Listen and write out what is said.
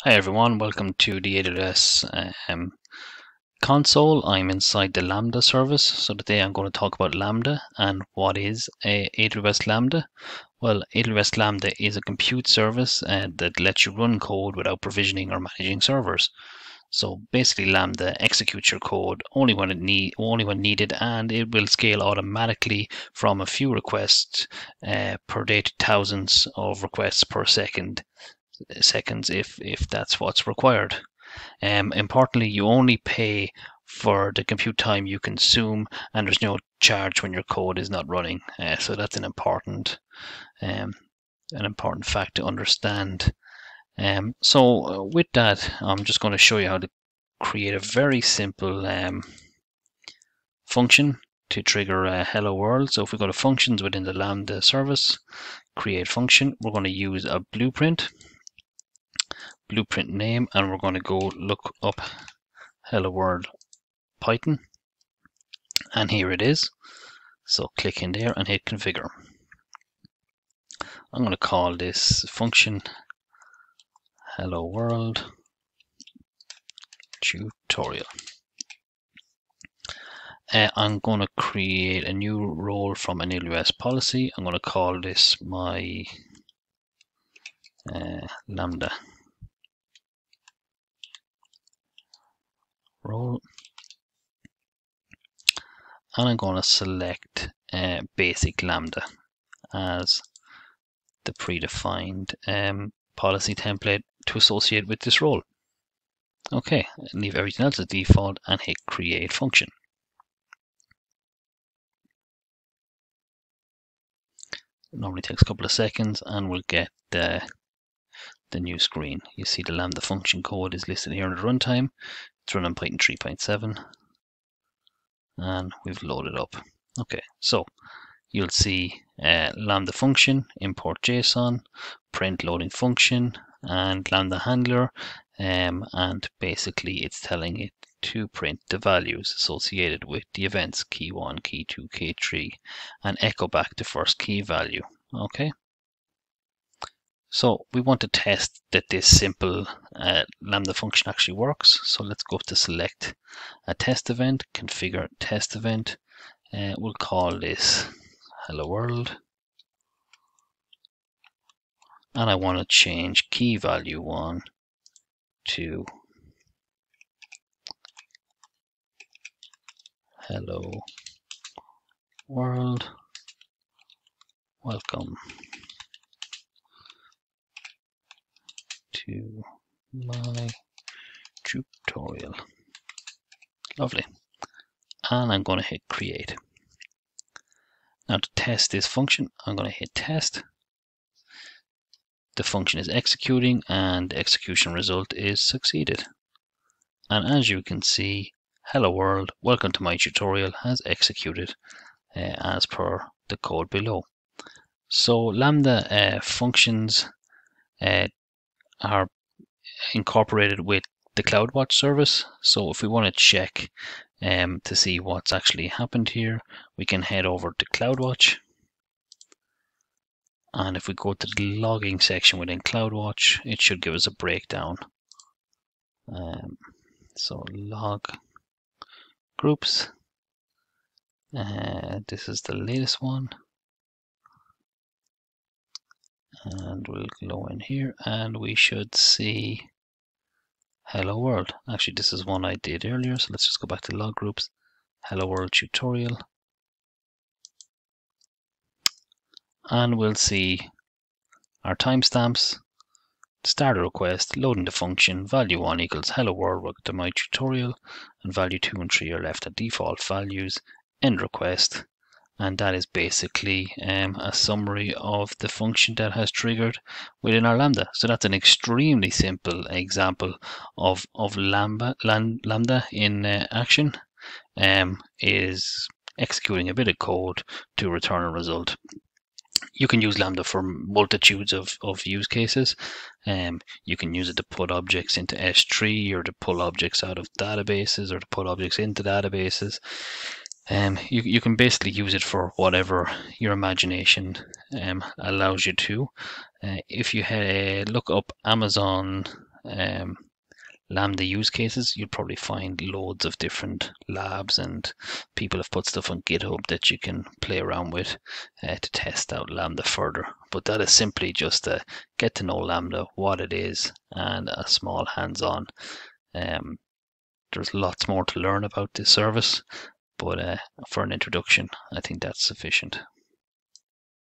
Hi everyone, welcome to the AWS console. I'm inside the Lambda service. So today I'm going to talk about Lambda and what is a AWS Lambda. Well, AWS Lambda is a compute service that lets you run code without provisioning or managing servers. So basically Lambda executes your code only when needed, and it will scale automatically from a few requests per day to thousands of requests per seconds if that's what's required. Importantly, you only pay for the compute time you consume, and there's no charge when your code is not running. So that's an important fact to understand. So with that, I'm just going to show you how to create a very simple function to trigger a hello world. So if we go to functions within the Lambda service, create function, we're going to use a blueprint name, and we're going to go look up hello world Python, and here it is. So click in there and hit configure. I'm going to call this function hello world tutorial. I'm going to create a new role from an AWS policy. I'm going to call this my Lambda role, and I'm going to select basic Lambda as the predefined policy template to associate with this role. Okay, leave everything else as default and hit create function. It normally takes a couple of seconds and we'll get the new screen. You see the Lambda function code is listed here in the runtime. It's running Python 3.7 and we've loaded up. Okay, so you'll see Lambda function, import JSON, print loading function, and Lambda handler, and basically it's telling it to print the values associated with the events key 1, key 2, key 3, and echo back the first key value. Okay, so we want to test that this simple Lambda function actually works. So let's go to select a test event, configure test event. We'll call this hello world, and I want to change key value 1 to hello world, welcome to my tutorial. Lovely. And I'm going to hit create. Now to test this function, I'm going to hit test. The function is executing and the execution result is succeeded. And as you can see, hello world, welcome to my tutorial has executed as per the code below. So Lambda functions are incorporated with the CloudWatch service. So if we want to check to see what's actually happened here, we can head over to CloudWatch. And if we go to the logging section within CloudWatch, it should give us a breakdown. So log groups. This is the latest one. And we'll go in here and we should see hello world. Actually, this is one I did earlier. So let's just go back to log groups, hello world tutorial. And we'll see our timestamps, start a request, loading the function, value 1 equals hello world, welcome to my tutorial, and value 2 and 3 are left at default values, end request, and that is basically a summary of the function that has triggered within our Lambda. So that's an extremely simple example of Lambda in action, is executing a bit of code to return a result. You can use Lambda for multitudes of use cases. You can use it to put objects into S3 or to pull objects out of databases or to put objects into databases. You can basically use it for whatever your imagination allows you to. If you look up Amazon Lambda use cases, you'll probably find loads of different labs, and people have put stuff on GitHub that you can play around with to test out Lambda further. But that is simply just to get to know Lambda, what it is, and a small hands-on. There's lots more to learn about this service, but for an introduction, I think that's sufficient.